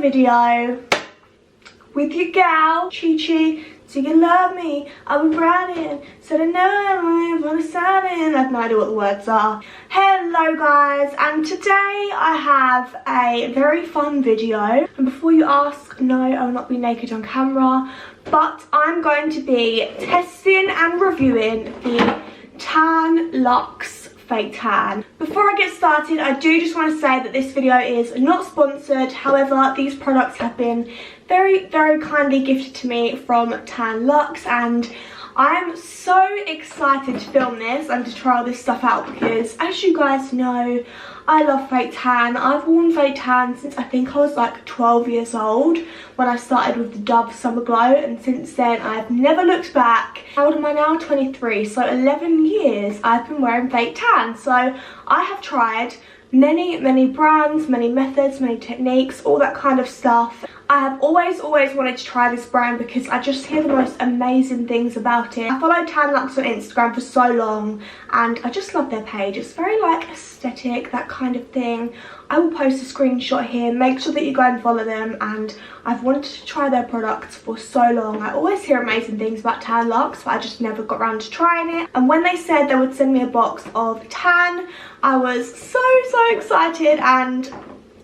video with your gal, Chia Xxx. Do you love me? I'll be running. Said I know I'm gonna sign in. I have no idea what the words are. Hello guys, and today I have a very fun video. And before you ask, no, I will not be naked on camera, but I'm going to be testing and reviewing the Tan-Luxe fake tan. Before I get started, I do just want to say that this video is not sponsored. However, these products have been very kindly gifted to me from Tan-Luxe, and I'm so excited to film this and to try all this stuff out because, as you guys know, I love fake tan. I've worn fake tan since I think I was like 12 years old when I started with the Dove Summer Glow, and since then I've never looked back. How old am I now? 23. So 11 years I've been wearing fake tan. So I have tried many brands, many methods, many techniques, all that kind of stuff. I have always wanted to try this brand because I just hear the most amazing things about it. I followed Tan-Luxe on Instagram for so long and I just love their page. It's very like aesthetic, that kind of thing. I will post a screenshot here, make sure that you go and follow them, and I've wanted to try their products for so long. I always hear amazing things about Tan-Luxe, but I just never got around to trying it. And when they said they would send me a box of tan, I was so excited, and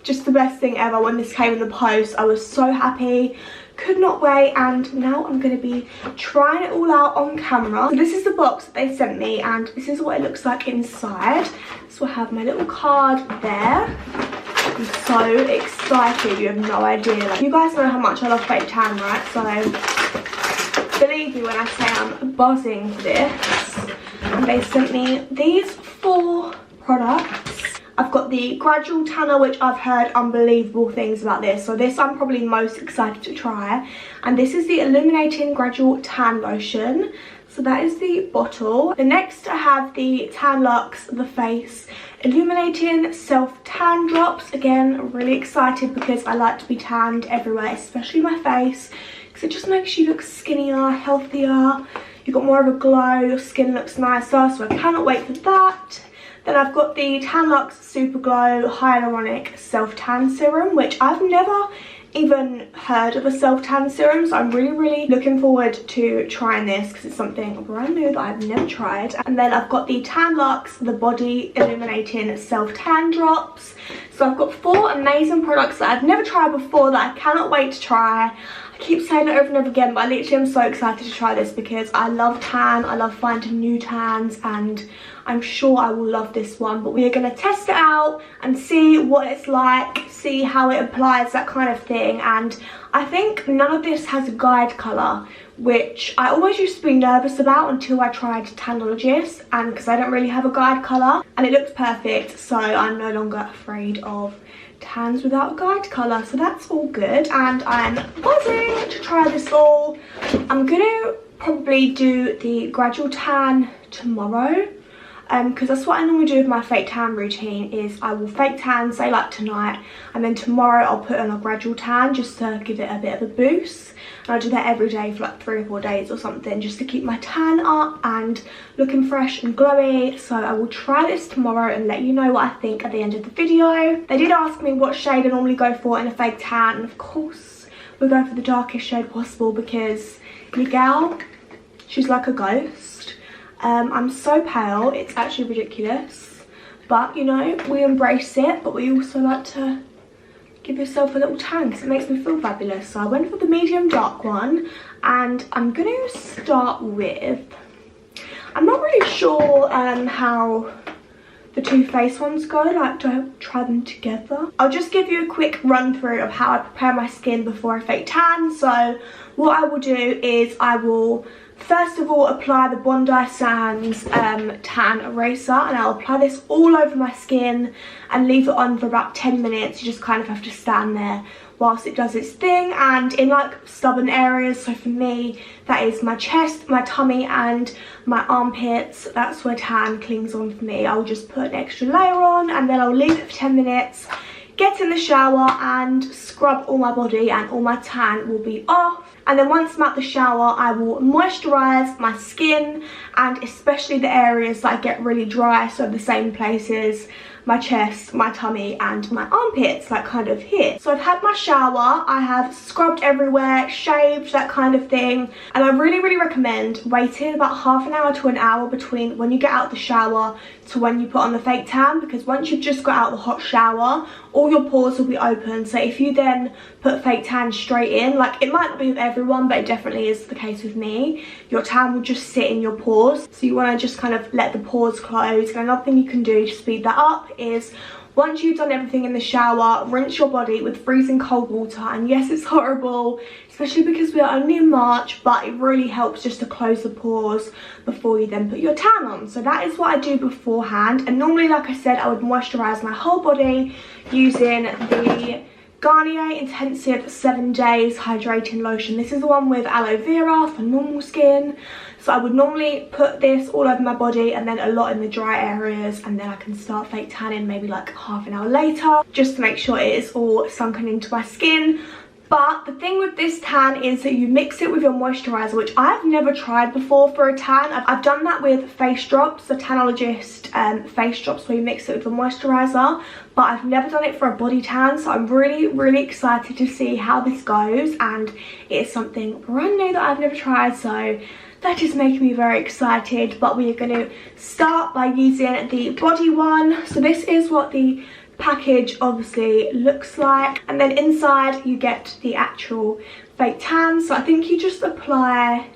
just the best thing ever. When this came in the post, I was so happy, could not wait, and now I'm going to be trying it all out on camera. So this is the box that they sent me, and this is what it looks like inside. So I have my little card there. I'm so excited, you have no idea. Like, you guys know how much I love fake tan, right? So believe me when I say I'm buzzing for this. And they sent me these 4 products. I've got the Gradual Tanner, which I've heard unbelievable things about this. So this I'm probably most excited to try. And this is the Illuminating Gradual Tan Lotion. So that is the bottle. The next I have the Tan-Luxe The Face Illuminating Self Tan Drops. Again, I'm really excited because I like to be tanned everywhere, especially my face, because it just makes you look skinnier, healthier. You've got more of a glow, your skin looks nicer, so I cannot wait for that. Then I've got the Tan-Luxe Super Glow Hyaluronic Self Tan Serum, which I've never even heard of a self tan serum, so I'm really looking forward to trying this because it's something brand new that I've never tried. And then I've got the Tan-Luxe The Body Illuminating Self Tan Drops. So I've got 4 amazing products that I've never tried before that I cannot wait to try. I keep saying it over and over again, but I literally am so excited to try this because I love tan, I love finding new tans, and I'm sure I will love this one. But we're going to test it out and see what it's like, see how it applies, that kind of thing. And I think none of this has a guide colour, which I always used to be nervous about until I tried Tan-Luxe, and because I don't really have a guide colour, and it looks perfect, so I'm no longer afraid of tans without a guide colour, so that's all good. And I'm buzzing to try this all. I'm gonna probably do the Gradual Tan tomorrow, because that's what I normally do with my fake tan routine. Is I will fake tan, say like tonight, and then tomorrow I'll put on a Gradual Tan just to give it a bit of a boost. And I do that every day for like 3 or 4 days or something, just to keep my tan up and looking fresh and glowy. So I will try this tomorrow and let you know what I think at the end of the video. They did ask me what shade I normally go for in a fake tan, and of course we'll go for the darkest shade possible because your gal, she's like a ghost. I'm so pale, it's actually ridiculous, but you know, we embrace it, but we also like to give yourself a little tan because it makes me feel fabulous. So I went for the medium dark one, and I'm going to start with, I'm not really sure how the 2 face ones go, like do I try them together? I'll just give you a quick run through of how I prepare my skin before I fake tan. So what I will do is I will first of all apply the Bondi Sands tan eraser, and I'll apply this all over my skin and leave it on for about 10 minutes. You just kind of have to stand there whilst it does its thing, and in like stubborn areas, so for me that is my chest, my tummy and my armpits, that's where tan clings on for me. I'll just put an extra layer on and then I'll leave it for 10 minutes, get in the shower and scrub all my body, and all my tan will be off. And then once I'm out the shower, I will moisturise my skin, and especially the areas that get really dry, so the same places my chest, my tummy and my armpits, like kind of here. So I've had my shower, I have scrubbed everywhere, shaved, that kind of thing, and I really recommend waiting about half an hour to an hour between when you get out of the shower to when you put on the fake tan, because once you've just got out of the hot shower, all your pores will be open. So if you then put fake tan straight in, like it might not be with everyone, but it definitely is the case with me, your tan will just sit in your pores. So you want to just kind of let the pores close. And another thing you can do to speed that up is, once you've done everything in the shower, rinse your body with freezing cold water. And yes, it's horrible, especially because we are only in March, but it really helps just to close the pores before you then put your tan on. So that is what I do beforehand. And normally, like I said, I would moisturize my whole body using the Garnier Intensive 7 Days Hydrating Lotion. This is the one with aloe vera for normal skin. So I would normally put this all over my body and then a lot in the dry areas, and then I can start fake tanning maybe like half an hour later, just to make sure it is all sunken into my skin. But the thing with this tan is that you mix it with your moisturizer, which I've never tried before for a tan. I've done that with face drops, the Tan-Luxe face drops, where you mix it with the moisturizer, but I've never done it for a body tan. So I'm really excited to see how this goes, and it is something brand new that I've never tried, so that is making me very excited. But we are going to start by using the body one. So this is what the package obviously looks like, and then inside you get the actual fake tan. So I think you just apply,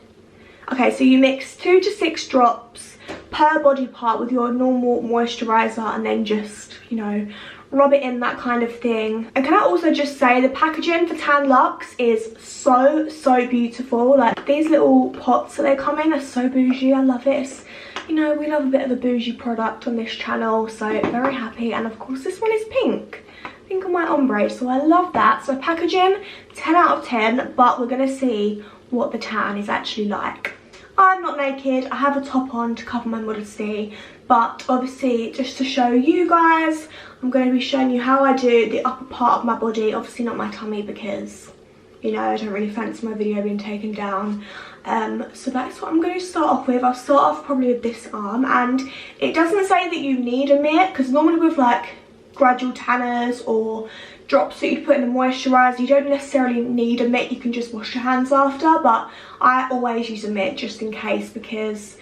okay, so you mix 2 to 6 drops per body part with your normal moisturizer, and then just, you know, rub it in, that kind of thing. And can I also just say, the packaging for Tan-Luxe is so beautiful. Like these little pots that they come in are so bougie. I love it. It's, you know, we love a bit of a bougie product on this channel, so very happy. And of course this one is pink on my ombre, so I love that. So packaging 10 out of 10, but we're gonna see what the tan is actually like. I'm not naked, I have a top on to cover my modesty, but obviously just to show you guys, I'm going to be showing you how I do the upper part of my body. Obviously not my tummy, because, you know, I don't really fancy my video being taken down. So that's what I'm going to start off with. I'll start off probably with this arm, and it doesn't say that you need a mitt, because normally with like gradual tanners or drops that you put in the moisturizer, you don't necessarily need a mitt. You can just wash your hands after, but I always use a mitt just in case, because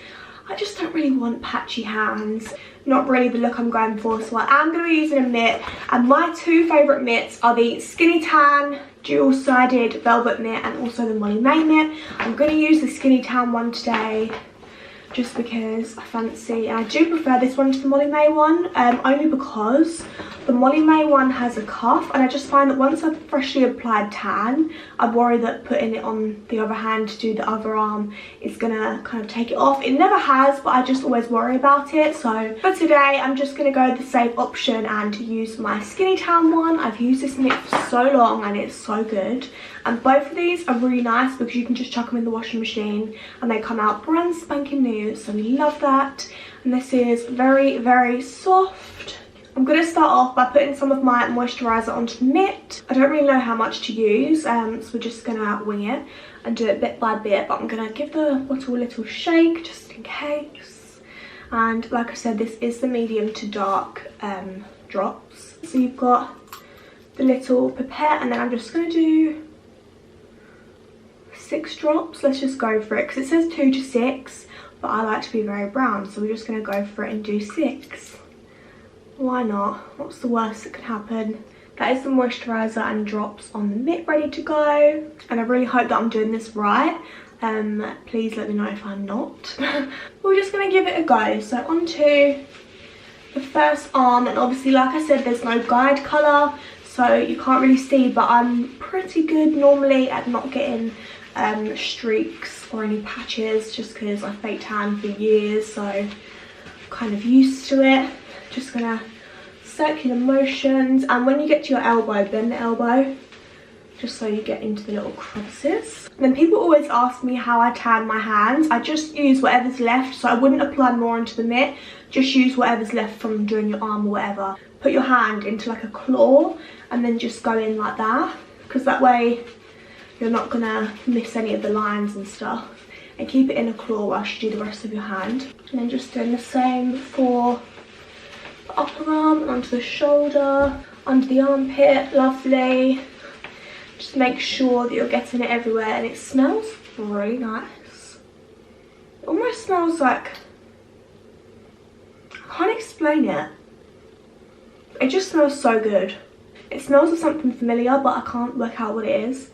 I just don't really want patchy hands. Not really the look I'm going for, so I am going to be using a mitt. And my 2 favourite mitts are the Skinny Tan dual-sided velvet mitt and also the Molly May mitt. I'm going to use the Skinny Tan one today, just because I fancy, and I do prefer this one to the Molly May one, only because the Molly May one has a cuff, and I just find that once I've freshly applied tan, I worry that putting it on the other hand to do the other arm is gonna kind of take it off. It never has, but I just always worry about it. So for today, I'm just gonna go the safe option and use my Skinny Tan one. I've used this mitt for so long and it's so good. And both of these are really nice because you can just chuck them in the washing machine and they come out brand spanking new, so we love that. And this is very soft. I'm going to start off by putting some of my moisturiser onto the mitt. I don't really know how much to use, so we're just going to wing it and do it bit by bit, but I'm going to give the bottle a little shake just in case. And like I said, this is the medium to dark drops. So you've got the little pipette, and then I'm just going to do 6 drops. Let's just go for it, because it says 2 to 6, but I like to be very brown, so we're just going to go for it and do 6. Why not? What's the worst that could happen? That is the moisturiser and drops on the mitt ready to go. And I really hope that I'm doing this right. Please let me know if I'm not. We're just going to give it a go. So onto the first arm, and obviously like I said, there's no guide colour, so you can't really see, but I'm pretty good normally at not getting streaks or any patches, just because I fake tan for years, so I'm kind of used to it. Just gonna circular motions, and when you get to your elbow, bend the elbow just so you get into the little crevices. And then people always ask me how I tan my hands. I just use whatever's left, so I wouldn't apply more into the mitt, just use whatever's left from doing your arm or whatever. Put your hand into like a claw and then just go in like that, because that way you're not gonna miss any of the lines and stuff. And keep it in a claw whilst you do the rest of your hand. And then just doing the same for upper arm, onto the shoulder, under the armpit, lovely. Just make sure that you're getting it everywhere, and it smells really nice. It almost smells like, I can't explain it. It just smells so good. It smells of something familiar, but I can't work out what it is.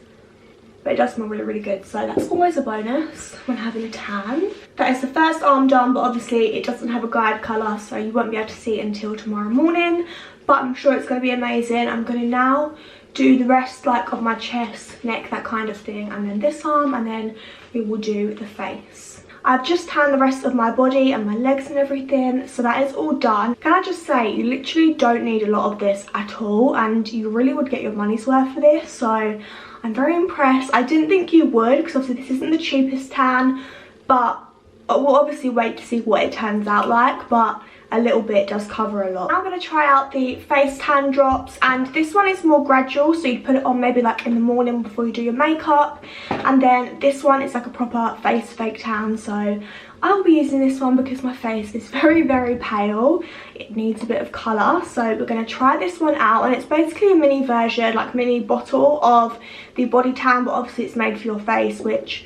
But it does smell really, really good. So that's always a bonus when having a tan. That is the first arm done, but obviously it doesn't have a guide colour, so you won't be able to see it until tomorrow morning. But I'm sure it's going to be amazing. I'm going to now do the rest like of my chest, neck, that kind of thing. And then this arm, and then we will do the face. I've just tanned the rest of my body and my legs and everything, so that is all done. Can I just say, you literally don't need a lot of this at all, and you really would get your money's worth for this. So I'm very impressed. I didn't think you would, because obviously this isn't the cheapest tan, but we'll obviously wait to see what it turns out like, but a little bit does cover a lot. Now I'm going to try out the face tan drops, and this one is more gradual, so you put it on maybe like in the morning before you do your makeup, and then this one is like a proper face fake tan. So I'll be using this one because my face is very, very pale. It needs a bit of colour, so we're going to try this one out, and it's basically a mini version, like mini bottle of the body tan, but obviously it's made for your face, which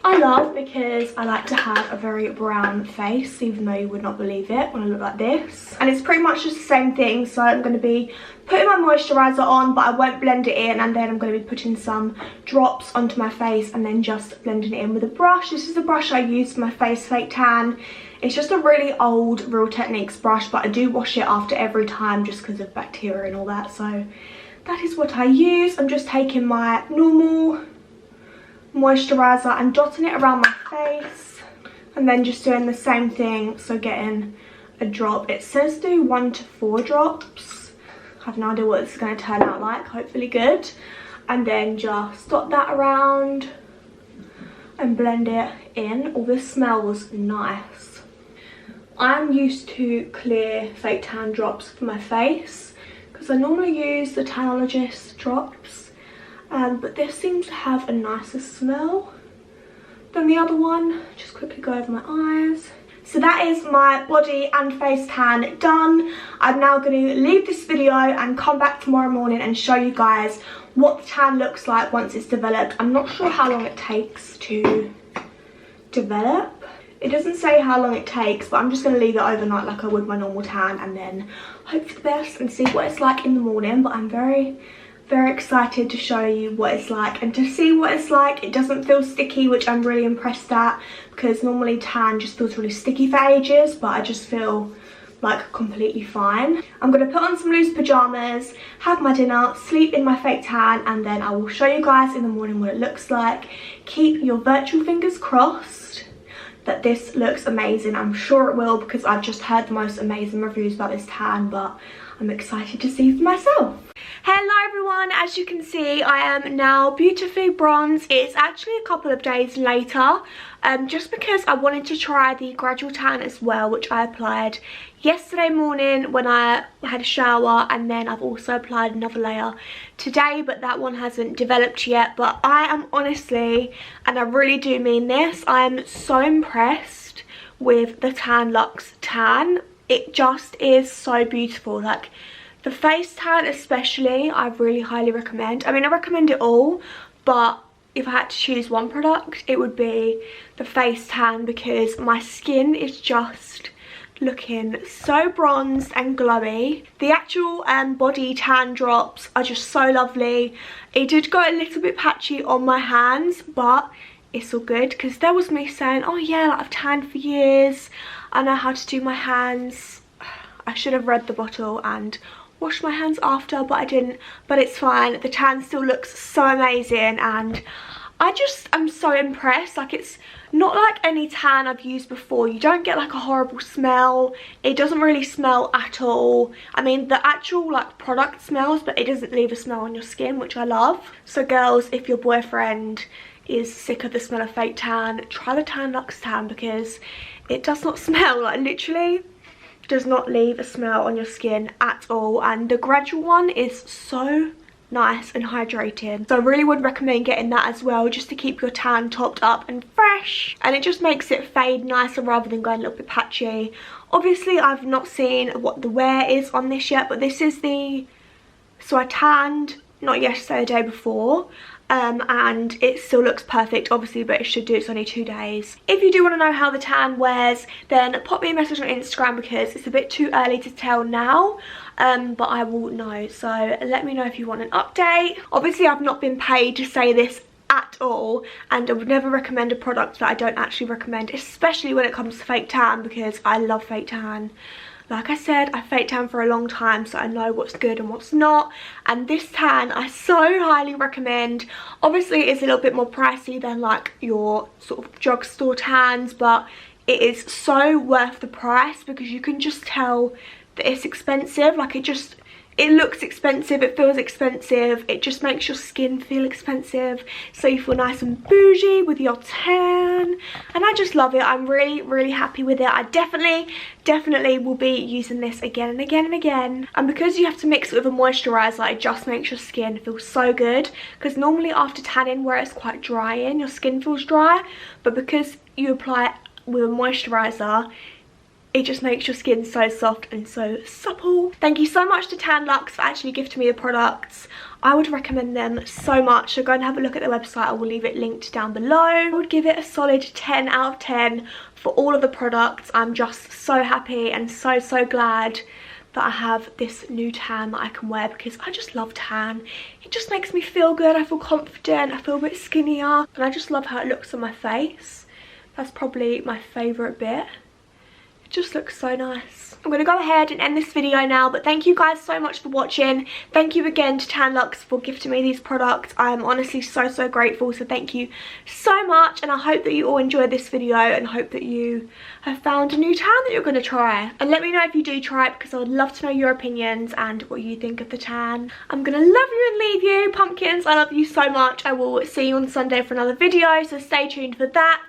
I love because I like to have a very brown face, even though you would not believe it when I look like this. And it's pretty much just the same thing, so I'm going to be putting my moisturiser on, but I won't blend it in, and then I'm going to be putting some drops onto my face and then just blending it in with a brush. This is the brush I use for my face fake tan. It's just a really old Real Techniques brush, but I do wash it after every time just because of bacteria and all that, so that is what I use. I'm just taking my normal moisturiser and dotting it around my face, and then just doing the same thing, so getting a drop. It says do 1 to 4 drops. I have no idea what it's going to turn out like, hopefully good. And then just dot that around and blend it in. Oh, this smells nice. I'm used to clear fake tan drops for my face because I normally use the Tan-Luxe drops. But this seems to have a nicer smell than the other one. Just quickly go over my eyes. So that is my body and face tan done. I'm now going to leave this video and come back tomorrow morning and show you guys what the tan looks like once it's developed. I'm not sure how long it takes to develop. It doesn't say how long it takes, but I'm just going to leave it overnight like I would my normal tan, and then hope for the best and see what it's like in the morning. But I'm very excited to show you what it's like and to see what it's like. It doesn't feel sticky, which I'm really impressed at, because normally tan just feels really sticky for ages, but I just feel like completely fine. I'm going to put on some loose pyjamas, have my dinner, sleep in my fake tan, and then I will show you guys in the morning what it looks like. Keep your virtual fingers crossed that this looks amazing. I'm sure it will, because I've just heard the most amazing reviews about this tan, but I'm excited to see for myself. Hello everyone, as you can see I am now beautifully bronzed. It's actually a couple of days later, just because I wanted to try the gradual tan as well, which I applied yesterday morning when I had a shower, and then I've also applied another layer today, but that one hasn't developed yet. But I am honestly, and I really do mean this, I am so impressed with the Tan-Luxe tan. It just is so beautiful. Like the face tan especially, I really highly recommend. I mean, I recommend it all, but if I had to choose one product, it would be the face tan, because my skin is just looking so bronzed and glowy. The actual body tan drops are just so lovely. It did go a little bit patchy on my hands, but it's all good, because there was me saying, oh yeah, like, I've tanned for years, I know how to do my hands. I should have read the bottle and washed my hands after, but I didn't. But it's fine, the tan still looks so amazing, and I just am so impressed. Like, it's not like any tan I've used before. You don't get like a horrible smell. It doesn't really smell at all. I mean, the actual like product smells, but it doesn't leave a smell on your skin, which I love. So girls, if your boyfriend is sick of the smell of fake tan, try the Tan-Luxe tan, because it does not smell, like literally does not leave a smell on your skin at all. And the gradual one is so nice and hydrating. So I really would recommend getting that as well, just to keep your tan topped up and fresh, and it just makes it fade nicer rather than going a little bit patchy. Obviously I've not seen what the wear is on this yet, but this is the, so I tanned not yesterday, the day before, and it still looks perfect obviously, but it should do, it's only 2 days. If you do want to know how the tan wears, then pop me a message on Instagram, because it's a bit too early to tell now, but I will know. So let me know if you want an update. Obviously I've not been paid to say this at all, and I would never recommend a product that I don't actually recommend, especially when it comes to fake tan, because I love fake tan. Like I said, I fake tan for a long time, so I know what's good and what's not, and this tan I so highly recommend. Obviously it's a little bit more pricey than like your sort of drugstore tans, but it is so worth the price, because you can just tell that it's expensive. Like it looks expensive, it feels expensive, it just makes your skin feel expensive, so you feel nice and bougie with your tan, and I just love it. I'm really happy with it. I definitely will be using this again and again and again, and because you have to mix it with a moisturiser, it just makes your skin feel so good, because normally after tanning, where it's quite drying, your skin feels dry, but because you apply it with a moisturiser, it just makes your skin so soft and so supple. Thank you so much to Tan-Luxe for actually gifting me the products. I would recommend them so much, so go and have a look at their website. I will leave it linked down below. I would give it a solid 10 out of 10 for all of the products. I'm just so happy and so glad that I have this new tan that I can wear, because I just love tan. It just makes me feel good. I feel confident, I feel a bit skinnier, and I just love how it looks on my face. That's probably my favourite bit. Just looks so nice. I'm gonna go ahead and end this video now, but thank you guys so much for watching. Thank you again to Tan-Luxe for gifting me these products. I am honestly so grateful, so thank you so much, and I hope that you all enjoyed this video, and hope that you have found a new tan that you're gonna try. And let me know if you do try it, because I would love to know your opinions and what you think of the tan. I'm gonna love you and leave you, pumpkins. I love you so much. I will see you on Sunday for another video, so stay tuned for that.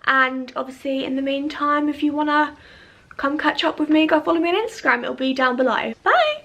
And obviously in the meantime, if you wanna come catch up with me, go follow me on Instagram, it'll be down below. Bye!